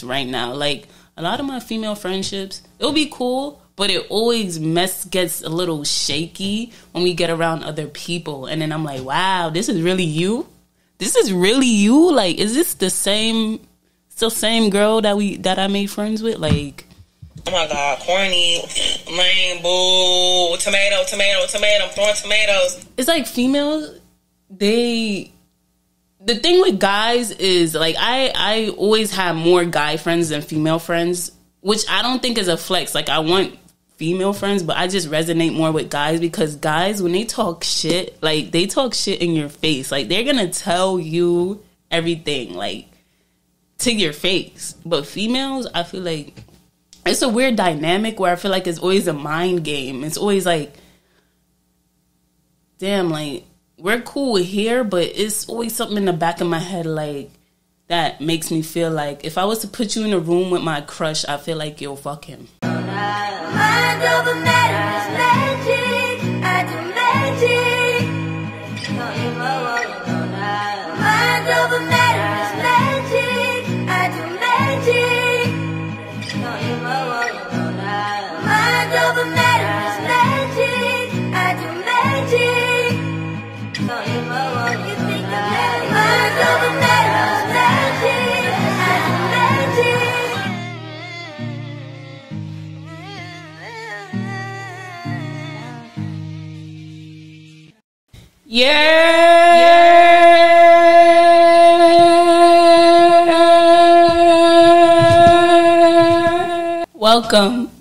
friendships right now. Like, a lot of my female friendships, it'll be cool, but it always gets a little shaky when we get around other people. And then I'm like, wow, this is really you? This is really you? Like, is this the same girl that I made friends with? Like, oh my God, corny, lame, boo, tomato, I'm throwing tomatoes. It's like females, the thing with guys is, like, I always have more guy friends than female friends, which I don't think is a flex. Like, I want female friends, but I just resonate more with guys, because guys, when they talk shit, like, they talk shit in your face. Like, they're gonna tell you everything, like, to your face. But females, I feel like it's a weird dynamic where I feel like it's always a mind game. It's always like, damn, like, we're cool here, but it's always something in the back of my head, like, that makes me feel like if I was to put you in a room with my crush, I feel like you'll fuck him. Mind over matter is magic. I do magic. Mind over matter is magic. I do magic. Mind over matter is magic. I do magic. You think of magic. Mind over matter is magic. I do magic. Yeah. Welcome.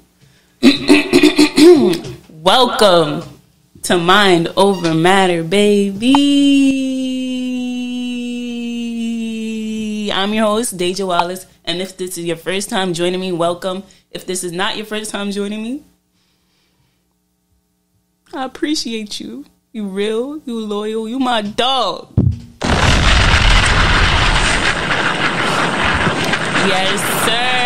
Welcome to Mind Over Matter, baby. I'm your host, DEJA Wallace, and if this is your first time joining me, welcome. If this is not your first time joining me, I appreciate you. You real, you loyal, you my dog. Yes, sir.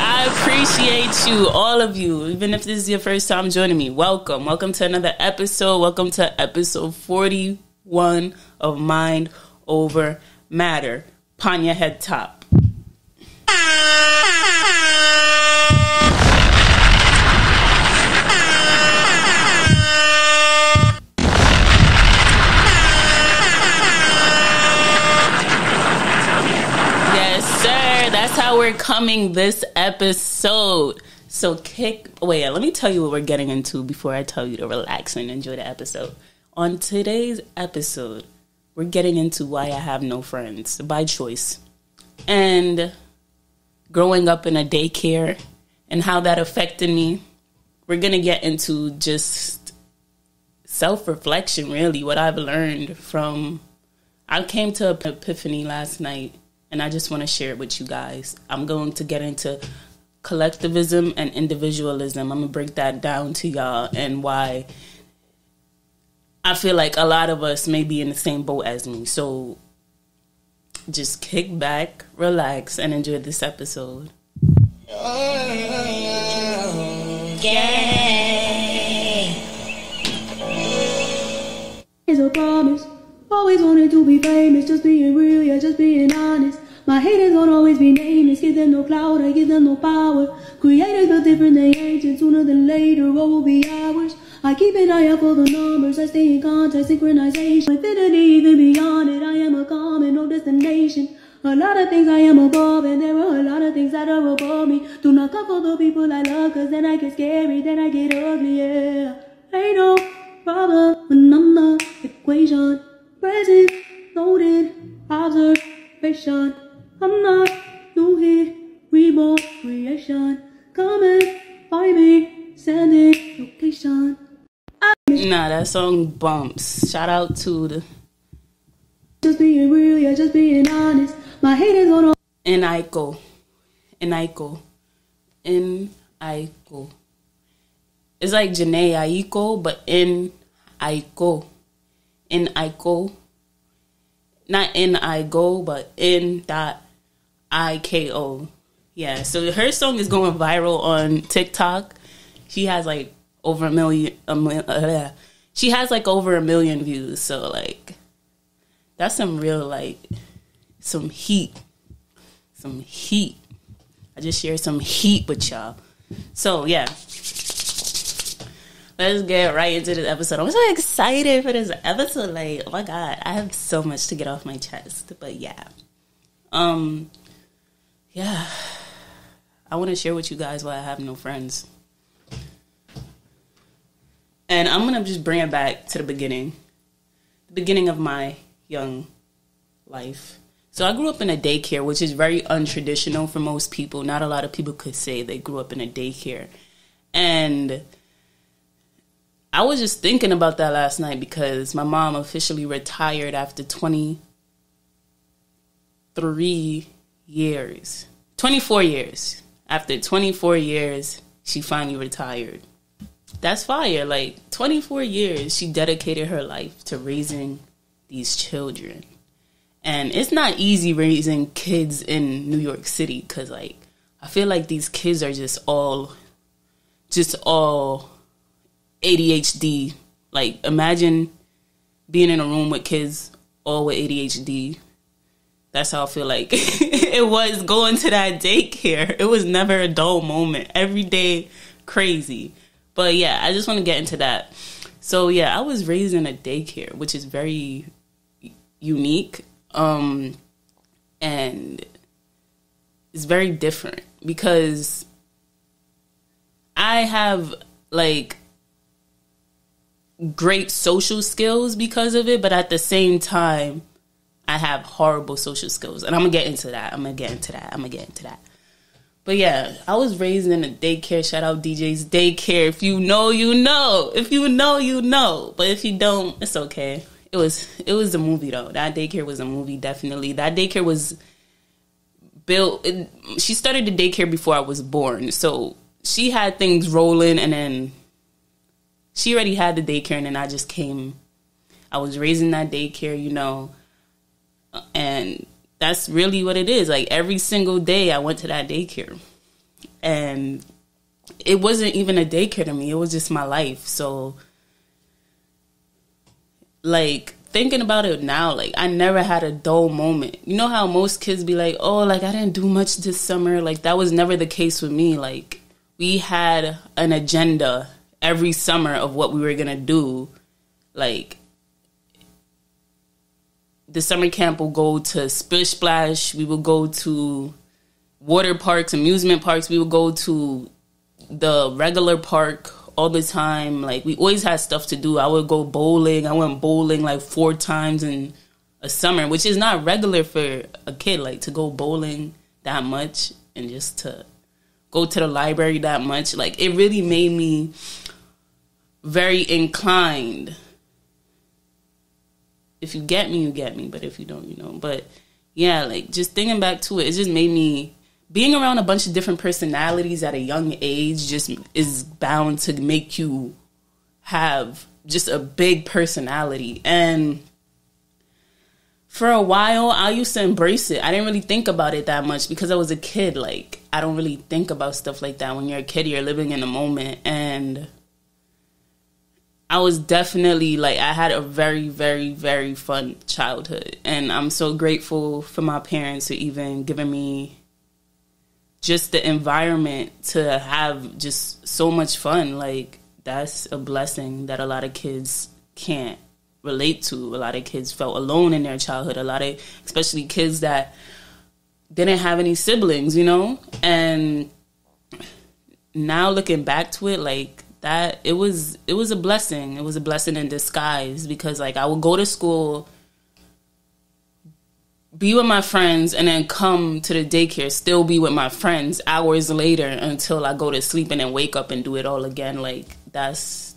I appreciate you, all of you. Even if this is your first time joining me, welcome. Welcome to another episode. Welcome to episode 41 of Mind Over Matter. Pon your head top. That's how we're coming this episode. So let me tell you what we're getting into before I tell you to relax and enjoy the episode. On today's episode, we're getting into why I have no friends by choice, and growing up in a daycare and how that affected me. We're going to get into just self-reflection, really, what I've learned from. I came to an epiphany last night, and I just want to share it with you guys. I'm going to get into collectivism and individualism. I'm going to break that down to y'all and why I feel like a lot of us may be in the same boat as me. So just kick back, relax, and enjoy this episode. It's a promise. Always wanted to be famous, just being real, yeah, just being honest. My haters won't always be nameless, give them no clout, I give them no power. Creators built different than ancient, sooner than later, what will be ours? I keep an eye out for the numbers, I stay in contact, synchronization. Infinity, even beyond it, I am a common, no destination. A lot of things I am above, and there are a lot of things that are above me. Do not come for the people I love, cause then I get scary, then I get ugly, yeah. Ain't no problem when I'm the equation. Present, loaded, observation. I'm not new here, reborn, creation. Come and find me, sending location. Nah, that song bumps. Shout out to the... Just being real, yeah, just being honest. My haters on all... Inaiko. It's like Janae Aiko, but Inaiko. Not N-I-Go, but N.I-K-O. Yeah, so her song is going viral on TikTok. She has like over a million views. So like, that's some real, like, some heat. I just shared some heat with y'all. So, yeah. Let's get right into this episode. I'm so excited for this episode. Like, oh my God, I have so much to get off my chest. But yeah. Yeah. I want to share with you guys why I have no friends. And I'm going to just bring it back to the beginning. The beginning of my young life. So I grew up in a daycare, which is very untraditional for most people. Not a lot of people could say they grew up in a daycare. And I was just thinking about that last night because my mom officially retired after 24 years. After 24 years, she finally retired. That's fire. Like, 24 years, she dedicated her life to raising these children. And it's not easy raising kids in New York City because, like, I feel like these kids are just all ADHD. Like, imagine being in a room with kids all with ADHD. That's how I feel like it was going to that daycare. It was never a dull moment. Every day, crazy. But yeah, I just want to get into that. So yeah, I was raised in a daycare, which is very unique. And it's very different because I have like great social skills because of it, but at the same time, I have horrible social skills. And I'm going to get into that. But yeah, I was raised in a daycare. Shout out DJ's Daycare. If you know, you know. If you know, you know. But if you don't, it's okay. It was a movie, though. That daycare was a movie, definitely. That daycare was built. She started the daycare before I was born. So she had things rolling, and then she already had the daycare, and then I just came. I was raised in that daycare, you know. And that's really what it is. Like, every single day I went to that daycare. And it wasn't even a daycare to me. It was just my life. So, like, thinking about it now, like, I never had a dull moment. You know how most kids be like, oh, like, I didn't do much this summer. Like, that was never the case with me. Like, we had an agenda every summer of what we were going to do. Like, the summer camp will go to Splish Splash. We will go to water parks, amusement parks. We will go to the regular park all the time. Like, we always had stuff to do. I would go bowling. I went bowling like 4 times in a summer, which is not regular for a kid, like, to go bowling that much and just to go to the library that much. Like, it really made me very inclined. If you get me, you get me. But if you don't, you know. But yeah, like, just thinking back to it, it just made me, being around a bunch of different personalities at a young age just is bound to make you have just a big personality. And for a while, I used to embrace it. I didn't really think about it that much because I was a kid. Like, I don't really think about stuff like that. When you're a kid, you're living in the moment. And I was definitely, like, I had a very, very, very fun childhood. And I'm so grateful for my parents for even giving me just the environment to have just so much fun. Like, that's a blessing that a lot of kids can't relate to. A lot of kids felt alone in their childhood. A lot of, especially kids that didn't have any siblings, you know? And now looking back to it, like, that it was a blessing. It was a blessing in disguise because, like, I would go to school, be with my friends, and then come to the daycare, still be with my friends hours later until I go to sleep and then wake up and do it all again. Like, that's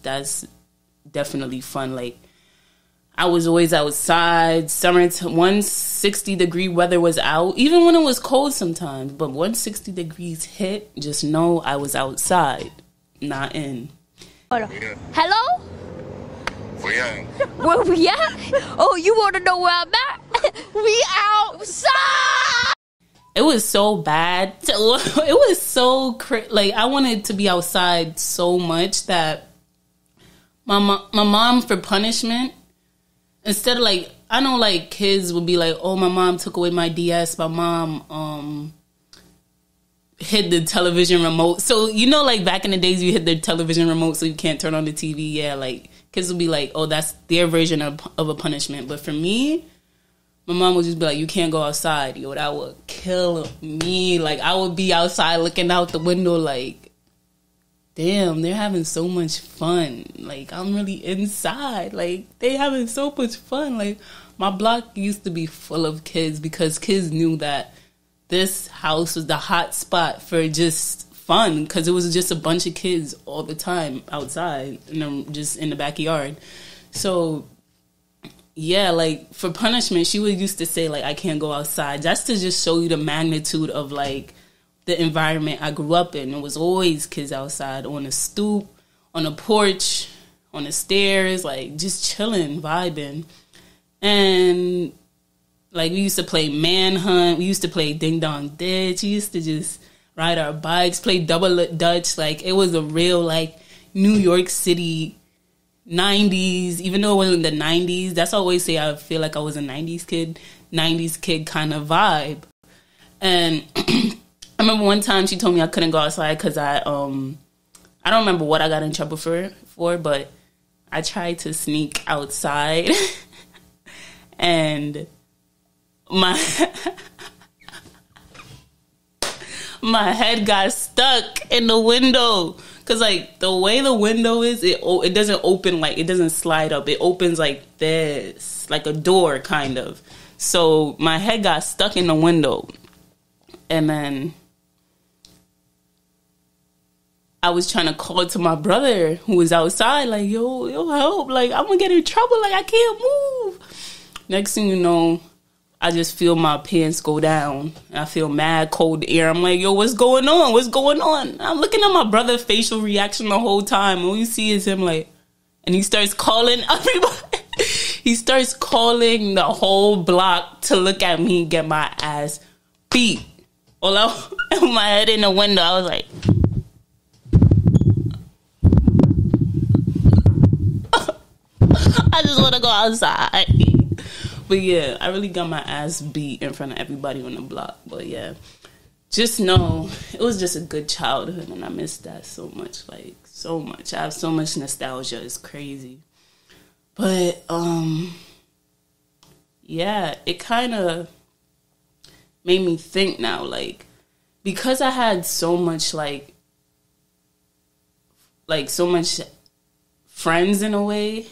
definitely fun. Like, I was always outside. Summer, 160-degree weather was out, even when it was cold sometimes. But 160 degrees hit, just know I was outside. Not in. Hello? Where we at? Oh, you want to know where I'm at? We outside! It was so bad. It was so like, I wanted to be outside so much that my mom, for punishment, instead of, like, I know, like, kids would be like, oh, my mom took away my DS. My mom hid the television remote. So, you know, like back in the days, you hid the television remote so you can't turn on the TV. Yeah, like kids would be like, oh, that's their version of a punishment. But for me, my mom would just be like, you can't go outside. Yo, that would kill me. Like, I would be outside looking out the window like, damn, they're having so much fun. Like, I'm really inside. Like, they having so much fun. Like, my block used to be full of kids because kids knew that this house was the hot spot for just fun because it was just a bunch of kids all the time outside and just in the backyard. So, yeah, like, for punishment, she would used to say, like, I can't go outside. That's to just show you the magnitude of, like, the environment I grew up in. It was always kids outside on the stoop, on the porch, on the stairs, like, just chilling, vibing. And, like, we used to play manhunt. We used to play ding dong ditch. We used to just ride our bikes, play double dutch. Like, it was a real, like, New York City 90s. Even though it was in the 90s, that's why I always say I feel like I was a 90s kid kind of vibe. And I remember one time she told me I couldn't go outside because I don't remember what I got in trouble for, but I tried to sneak outside. And my head got stuck in the window because, like, the way the window is, it doesn't open, like, it doesn't slide up. It opens like this, like a door kind of. So my head got stuck in the window, and then I was trying to call to my brother who was outside, like, yo, help, like, I'm gonna get in trouble, like, I can't move. Next thing you know, I just feel my pants go down. I feel mad cold air. I'm like, yo, what's going on? What's going on? I'm looking at my brother's facial reaction the whole time. All you see is him, like, and he starts calling everybody. He starts calling the whole block to look at me get my ass beat. All out with my head in the window. I was like, I just want to go outside. But yeah, I really got my ass beat in front of everybody on the block. But yeah, just know it was just a good childhood, and I miss that so much, like, so much. I have so much nostalgia. It's crazy. But yeah, it kind of made me think now, like, because I had so much like so much friends in a way,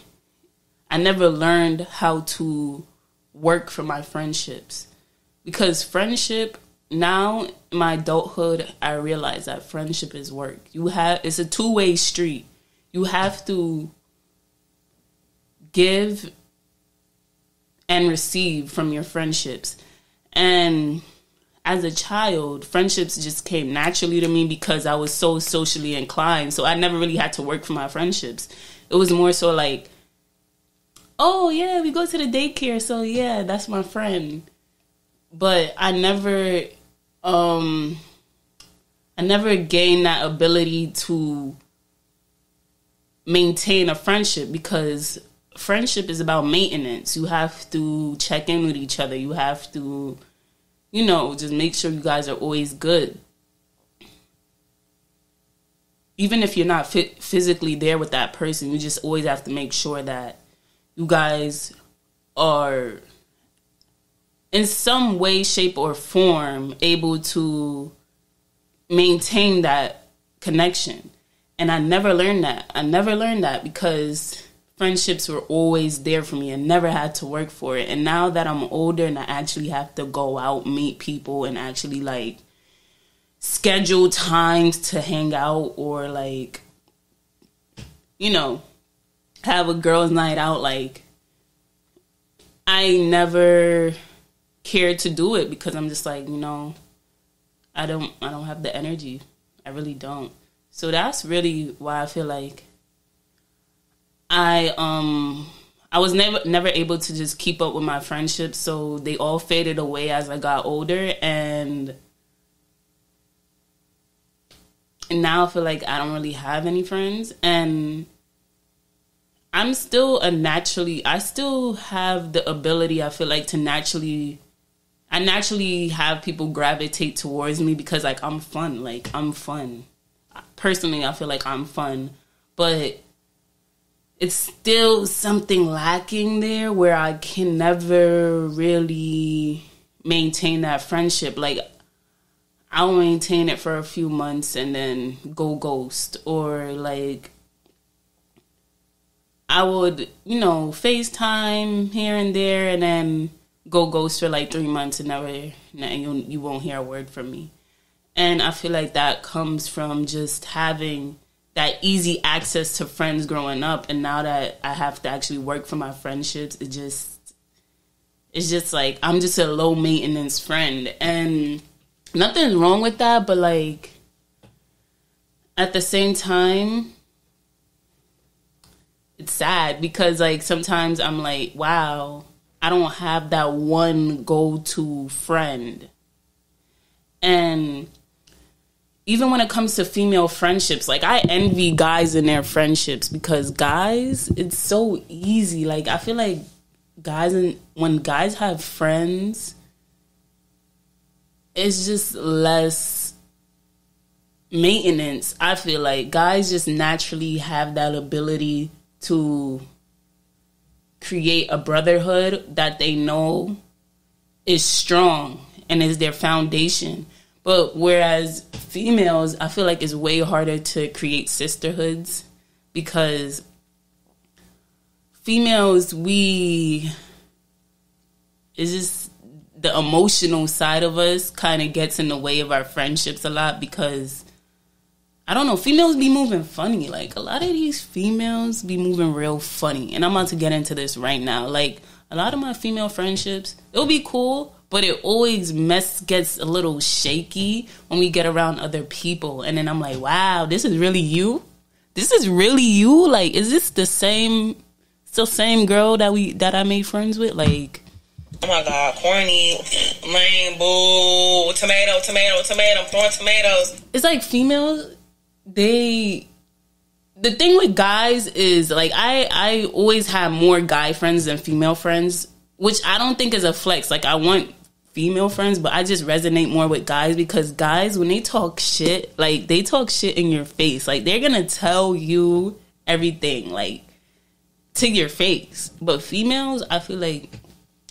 I never learned how to work for my friendships. Because friendship, now in my adulthood, I realize that friendship is work. It's a two-way street. You have to give and receive from your friendships. And as a child, friendships just came naturally to me because I was so socially inclined. So I never really had to work for my friendships. It was more so like, oh, yeah, we go to the daycare, so yeah, that's my friend. But I never gained that ability to maintain a friendship because friendship is about maintenance. You have to check in with each other. You have to, you know, just make sure you guys are always good. Even if you're not physically there with that person, you just always have to make sure that you guys are in some way, shape, or form able to maintain that connection. And I never learned that. I never learned that because friendships were always there for me and never had to work for it. And now that I'm older and I actually have to go out, meet people, and actually, like, schedule times to hang out or, like, you know, have a girls' night out, like, I never cared to do it because I'm just like, you know, I don't have the energy. I really don't. So that's really why I feel like I was never able to just keep up with my friendships, so they all faded away as I got older, and now I feel like I don't really have any friends, and I still have the ability, I feel like, to naturally I naturally have people gravitate towards me because, like, I'm fun. Like, I'm fun. Personally, I feel like I'm fun. But it's still something lacking there where I can never really maintain that friendship. Like, I'll maintain it for a few months and then go ghost. Or, like, I would, you know, FaceTime here and there and then go ghost for like 3 months and you won't hear a word from me. And I feel like that comes from just having that easy access to friends growing up. And now that I have to actually work for my friendships, it's just like, I'm just a low maintenance friend. And nothing's wrong with that, but like, at the same time, it's sad because like sometimes I'm like, wow, I don't have that one go-to friend. And even when it comes to female friendships, like I envy guys in their friendships because guys, it's so easy. Like I feel like when guys have friends, it's just less maintenance. I feel like guys just naturally have that ability to create a brotherhood that they know is strong and is their foundation. But whereas females, I feel like it's way harder to create sisterhoods because females, it's just the emotional side of us kind of gets in the way of our friendships a lot because I don't know, females be moving funny. Like, a lot of these females be moving real funny. And I'm about to get into this right now. Like, a lot of my female friendships, it'll be cool, but it always gets a little shaky when we get around other people. And then I'm like, wow, this is really you? This is really you? Like, is this the same girl that I made friends with? Like, oh my God, corny, lame, boo, tomato, I'm throwing tomatoes. It's like females, the thing with guys is like I always have more guy friends than female friends, which I don't think is a flex. Like I want female friends, but I just resonate more with guys because guys, when they talk shit, like they talk shit in your face. Like they're gonna tell you everything, like to your face. But females, I feel like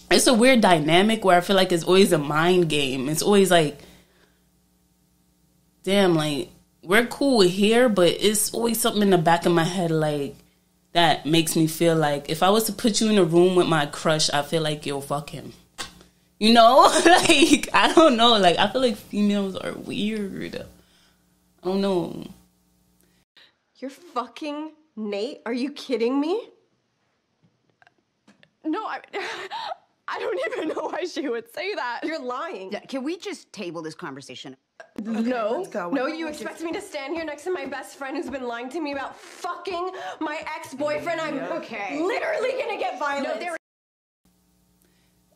it's a weird dynamic where I feel like it's always a mind game. It's always like, damn, like we're cool here, but it's always something in the back of my head, like, that makes me feel like if I was to put you in a room with my crush, I feel like you'll fuck him. You know? Like, I don't know. Like, I feel like females are weird. I don't know. You're fucking Nate? Are you kidding me? No, I don't even know why she would say that. You're lying. Yeah, can we just table this conversation? No. Let's go. No, you expect me to stand here next to my best friend who's been lying to me about fucking my ex-boyfriend? I'm literally gonna get violent.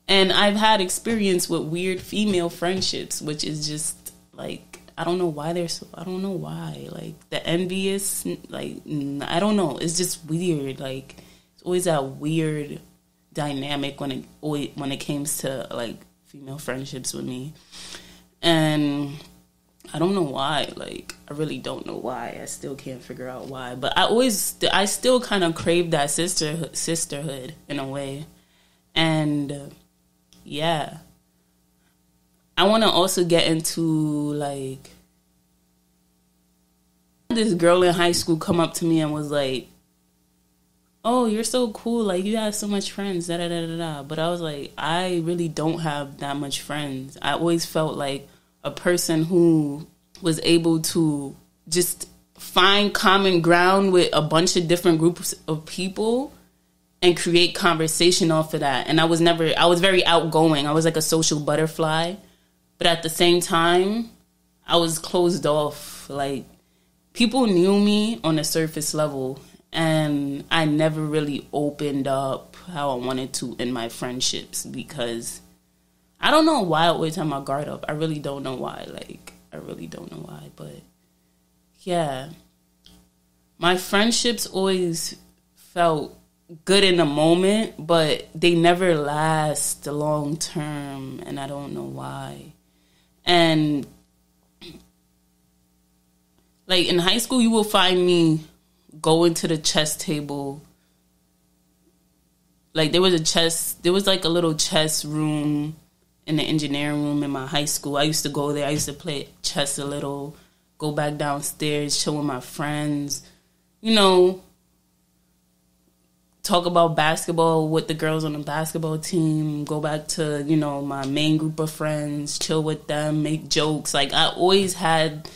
And I've had experience with weird female friendships, which is just like, I don't know why I don't know why. Like the envious, like, I don't know. It's just weird. Like it's always that weird dynamic when it comes to like female friendships with me. And I don't know why. Like, I really don't know why. I still can't figure out why. But I still kind of crave that sisterhood in a way. And yeah. I want to also get into, like, this girl in high school come up to me and was like, oh, you're so cool. Like, you have so much friends, da-da-da-da-da. But I was like, I really don't have that much friends. I always felt like a person who was able to just find common ground with a bunch of different groups of people and create conversation off of that. And I was very outgoing. I was like a social butterfly. But at the same time, I was closed off. Like, people knew me on a surface level. And I never really opened up how I wanted to in my friendships because I don't know why I always have my guard up. I really don't know why. Like, I really don't know why. But, yeah. My friendships always felt good in the moment, but they never last long term, and I don't know why. And like in high school, you will find me going to the chess table. Like there was like a little chess room in the engineering room in my high school. I used to go there. I used to play chess a little, go back downstairs, chill with my friends, you know, talk about basketball with the girls on the basketball team, go back to, you know, my main group of friends, chill with them, make jokes. Like, I always had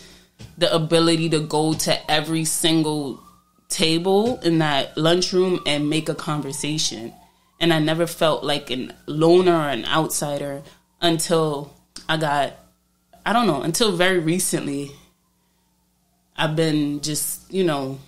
the ability to go to every single table in that lunchroom and make a conversation. And I never felt like a loner or an outsider until until very recently. I've been just, you know,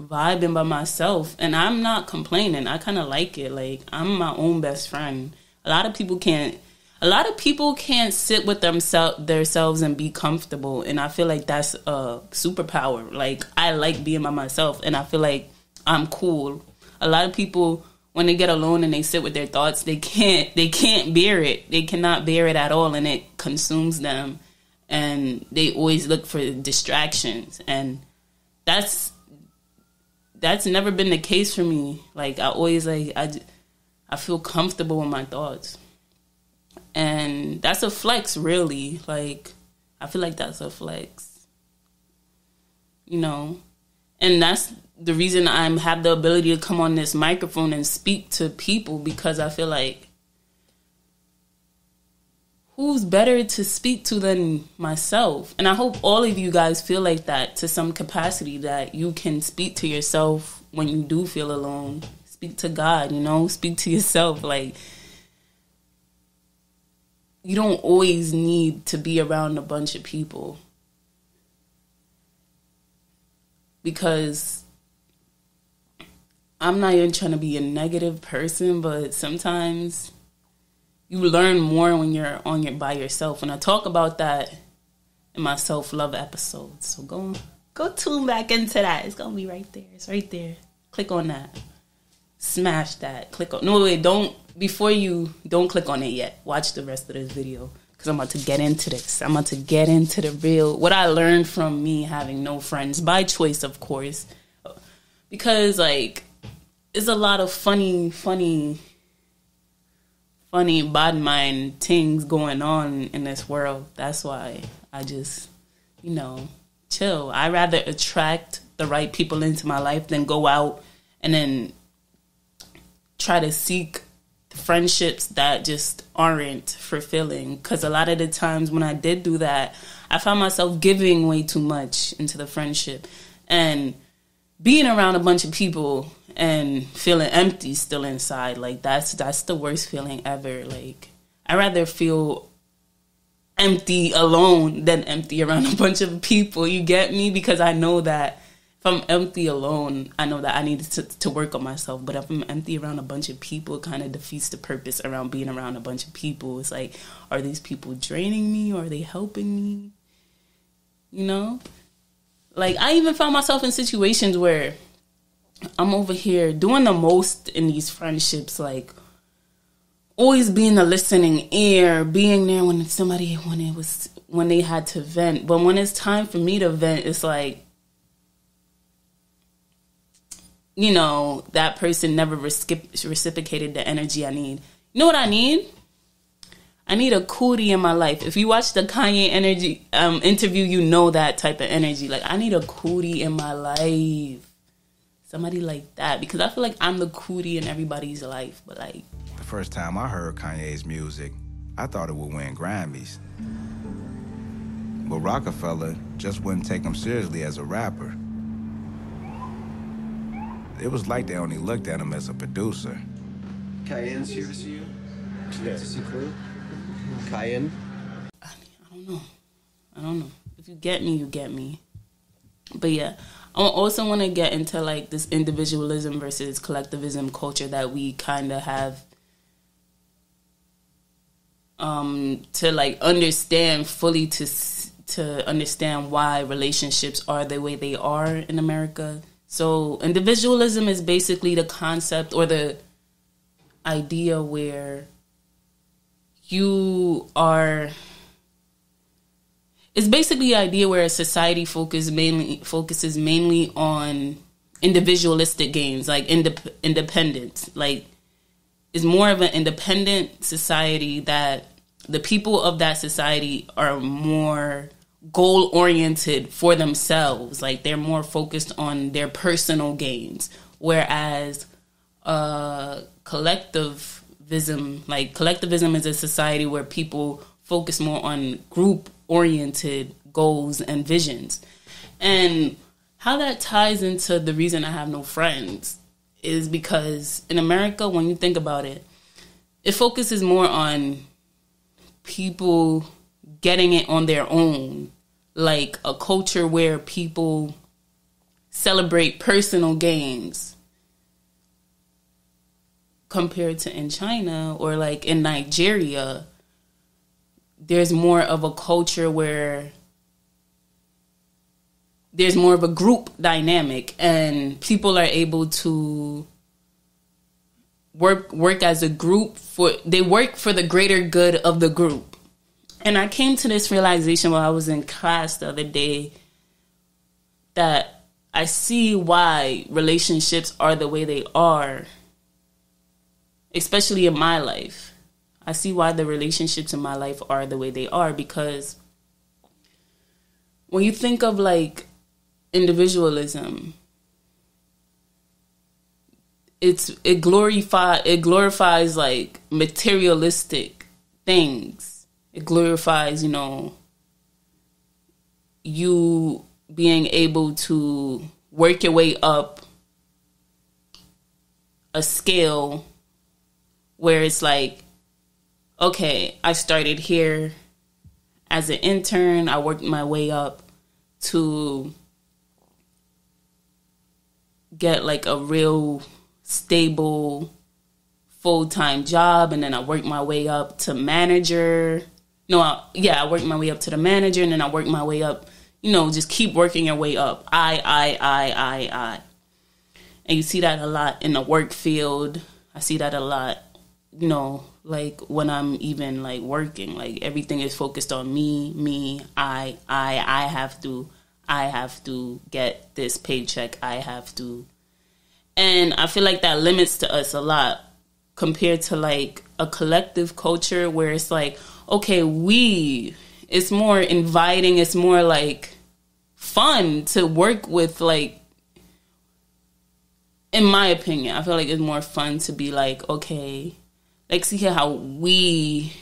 vibing by myself, and I'm not complaining. I kind of like it. Like, I'm my own best friend. A lot of people can't sit with themselves and be comfortable, and I feel like that's a superpower. Like, I like being by myself, and I feel like I'm cool. A lot of people, when they get alone and they sit with their thoughts, they can't bear it. They cannot bear it at all, and it consumes them, and they always look for distractions, and that's never been the case for me. Like, I always, like, I feel comfortable in my thoughts. And that's a flex, really. Like, I feel like that's a flex. You know? And that's the reason I have the ability to come on this microphone and speak to people, because I feel like who's better to speak to than myself? And I hope all of you guys feel like that to some capacity, that you can speak to yourself when you do feel alone. Speak to God, you know? Speak to yourself. Like, you don't always need to be around a bunch of people. Because I'm not even trying to be a negative person, but sometimes you learn more when you're by yourself. And I talk about that in my self-love episodes. So go tune back into that. It's going to be right there. It's right there. Click on that. Smash that. Click on. No, wait, don't click on it yet. Watch the rest of this video, because I'm about to get into this. I'm about to get into the real, what I learned from me having no friends, by choice, of course. Because, like, it's a lot of funny bad mind things going on in this world. That's why I just, you know, chill. I rather attract the right people into my life than go out and then try to seek friendships that just aren't fulfilling. Because a lot of the times when I did do that, I found myself giving way too much into the friendship and being around a bunch of people and feeling empty still inside. Like, that's the worst feeling ever. Like, I'd rather feel empty alone than empty around a bunch of people. You get me? Because I know that if I'm empty alone, I know that I need to work on myself. But if I'm empty around a bunch of people, it kind of defeats the purpose around being around a bunch of people. It's like, are these people draining me, or are they helping me? You know? Like, I even found myself in situations where I'm over here doing the most in these friendships, like always being the listening ear, being there when they had to vent. But when it's time for me to vent, it's like, you know, that person never reciprocated the energy I need. You know what I need? I need a cootie in my life. If you watch the Kanye interview, you know that type of energy. Like, I need a cootie in my life. Somebody like that. Because I feel like I'm the cootie in everybody's life. But, like, the first time I heard Kanye's music, I thought it would win Grammys. But Rockefeller just wouldn't take him seriously as a rapper. It was like they only looked at him as a producer. Cayenne's here to see you? Would you like to see Clue? Cayenne? I don't know. If you get me, you get me. But yeah, I also want to get into, like, this individualism versus collectivism culture that we kind of have to, like, understand fully, to understand why relationships are the way they are in America. So individualism is basically the concept or the idea where it's basically the idea where a society focuses mainly on individualistic gains, like independence. Like, it's more of an independent society that the people of that society are more goal-oriented for themselves. Like, they're more focused on their personal gains. Whereas collectivism is a society where people focus more on group-oriented goals and visions. And how that ties into the reason I have no friends is because in America, when you think about it, it focuses more on people getting it on their own, like a culture where people celebrate personal gains, compared to in China or like in Nigeria. There's more of a culture where there's more of a group dynamic and people are able to work as a group. They work for the greater good of the group. And I came to this realization while I was in class the other day that I see why relationships are the way they are, especially in my life. I see why the relationships in my life are the way they are, because when you think of like individualism, it glorifies like materialistic things. It glorifies, you being able to work your way up a scale where it's like, okay, I started here as an intern. I worked my way up to get like a real stable full-time job, and then I worked my way up to manager. I worked my way up to the manager, and then I worked my way up, just keep working your way up. I. And you see that a lot in the work field. I see that a lot, like when I'm even like working, like everything is focused on me, I have to get this paycheck. I have to. And I feel like that limits to us a lot compared to like a collective culture where it's like, okay, it's more inviting. It's more like fun to work with. Like, in my opinion, I feel like it's more fun to be like, okay, let's see how we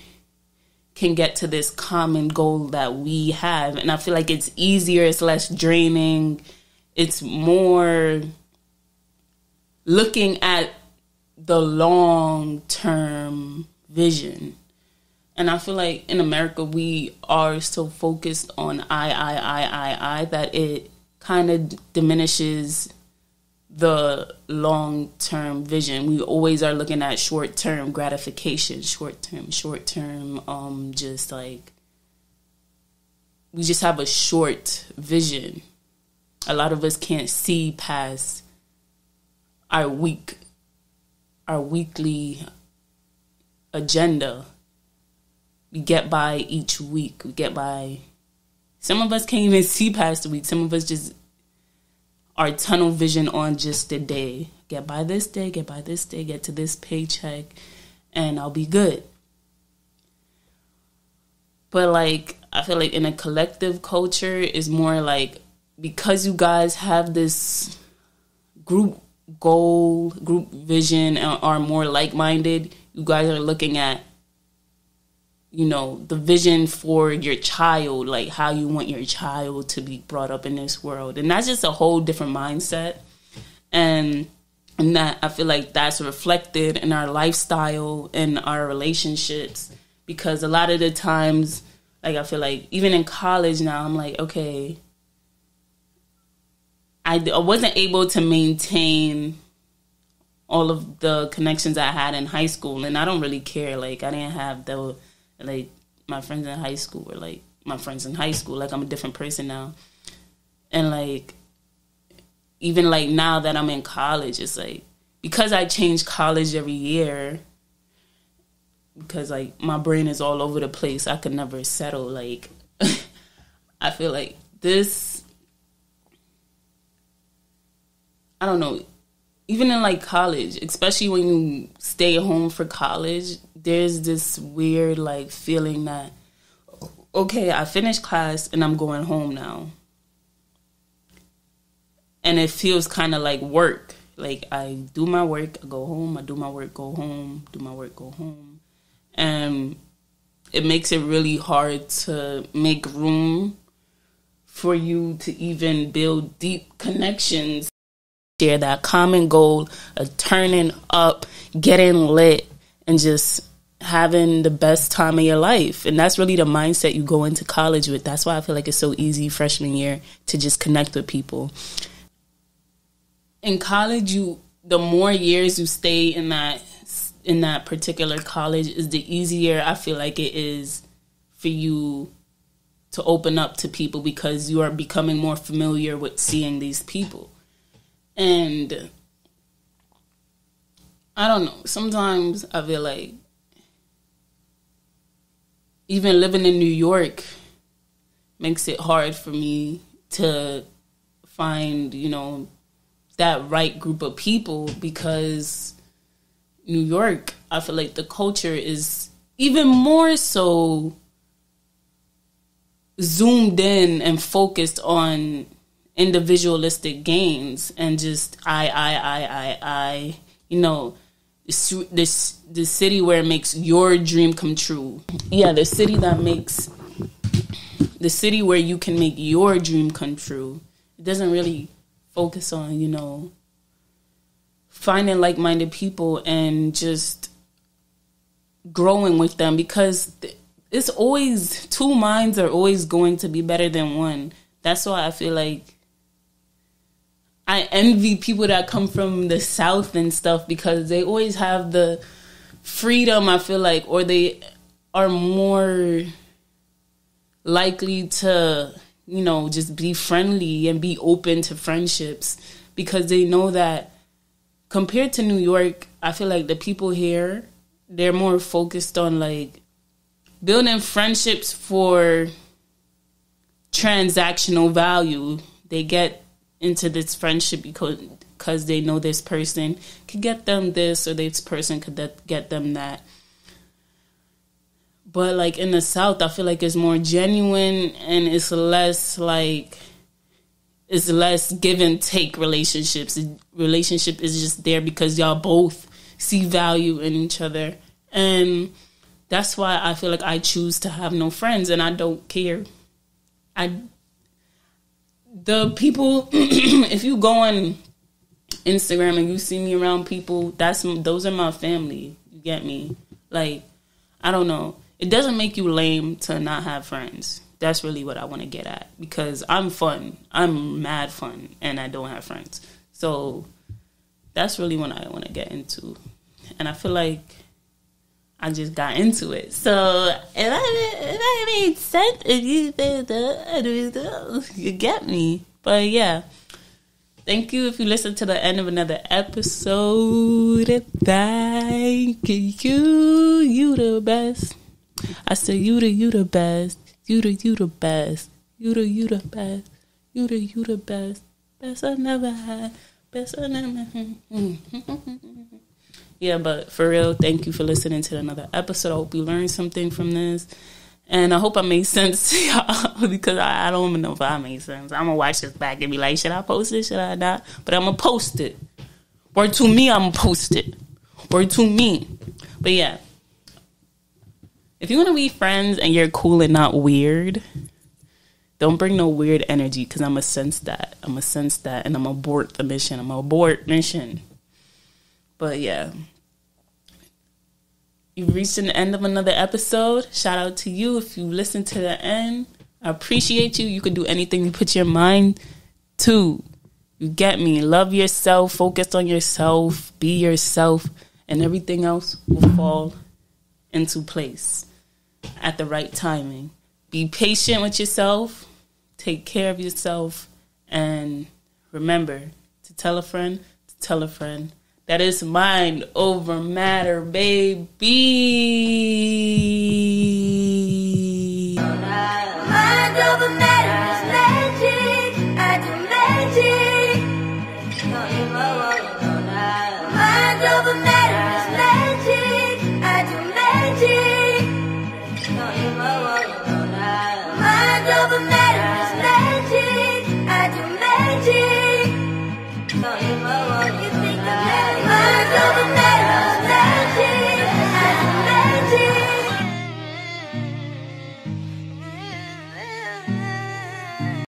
can get to this common goal that we have. And I feel like it's easier. It's less draining. It's more looking at the long-term vision. And I feel like in America, we are so focused on I, that it kind of diminishes the long-term vision. We always are looking at short-term gratification, short-term, just like, we just have a short vision. A lot of us can't see past our weekly agenda. We get by each week. Some of us can't even see past the week. Some of us just are tunnel vision on just the day. Get by this day, get to this paycheck, and I'll be good. But like, I feel like in a collective culture is more like, because you guys have this group goal, group vision, and are more like-minded, you guys are looking at, the vision for your child, like how you want your child to be brought up in this world. And that's just a whole different mindset. And that, I feel like that's reflected in our lifestyle and our relationships, because a lot of the times, like, I feel like even in college now, I'm like, okay, I wasn't able to maintain all of the connections I had in high school, and I don't really care. Like, I didn't have my friends in high school were like my friends in high school. Like, I'm a different person now, and like, even like now that I'm in college, it's like, because I change college every year, because like my brain is all over the place, I could never settle. Like, I feel like this, I don't know, even in like college, especially when you stay home for college, there's this weird like feeling that, okay, I finished class and I'm going home now. And it feels kind of like work. Like, I do my work, I go home, I do my work, go home, do my work, go home. And it makes it really hard to make room for you to even build deep connections. Share that common goal of turning up, getting lit, and just having the best time of your life. And that's really the mindset you go into college with. That's why I feel like it's so easy freshman year to just connect with people. In college, the more years you stay in that particular college, is the easier I feel like it is for you to open up to people, because you are becoming more familiar with seeing these people. And I don't know, sometimes I feel like even living in New York makes it hard for me to find, that right group of people, because New York, I feel like the culture is even more so zoomed in and focused on individualistic gains and just I. The city where it makes your dream come true. Yeah, the city where you can make your dream come true. It doesn't really focus on, finding like-minded people and just growing with them, because it's always, two minds are always going to be better than one. That's why I feel like I envy people that come from the South and stuff, because they always have the freedom, I feel like, or they are more likely to, just be friendly and be open to friendships, because they know that compared to New York, I feel like the people here, they're more focused on like building friendships for transactional value. They get into this friendship because they know this person could get them this, or this person could get them that. But like in the South, I feel like it's more genuine, and it's less give and take relationships. Relationship is just there because y'all both see value in each other. And that's why I feel like I choose to have no friends, and I don't care. The people, if you go on Instagram and you see me around people, those are my family. You get me? Like, I don't know. It doesn't make you lame to not have friends. That's really what I want to get at, because I'm fun. I'm mad fun, and I don't have friends. So that's really what I want to get into. And I feel like I just got into it. So if I made sense, if you get me. But yeah, thank you if you listened to the end of another episode. Thank you. You the best. I said you the best. You the best. You the best. You the best. Best I never had. Best I never had. Yeah, but for real, thank you for listening to another episode. I hope you learned something from this. And I hope I made sense to y'all, because I don't even know if I made sense. I'm going to watch this back and be like, should I post it? Should I not? But I'm going to post it. Word to me, I'm going to post it. Word to me. But yeah. If you want to be friends and you're cool and not weird, don't bring no weird energy, because I'm going to sense that. I'm going to sense that, and I'm going to abort the mission. I'm going to abort mission. But yeah, you've reached the end of another episode. Shout out to you if you listened to the end. I appreciate you. You can do anything you put your mind to. You get me? Love yourself. Focus on yourself. Be yourself. And everything else will fall into place at the right timing. Be patient with yourself. Take care of yourself. And remember, to tell a friend, to tell a friend. That is Mind Over Matter, baby.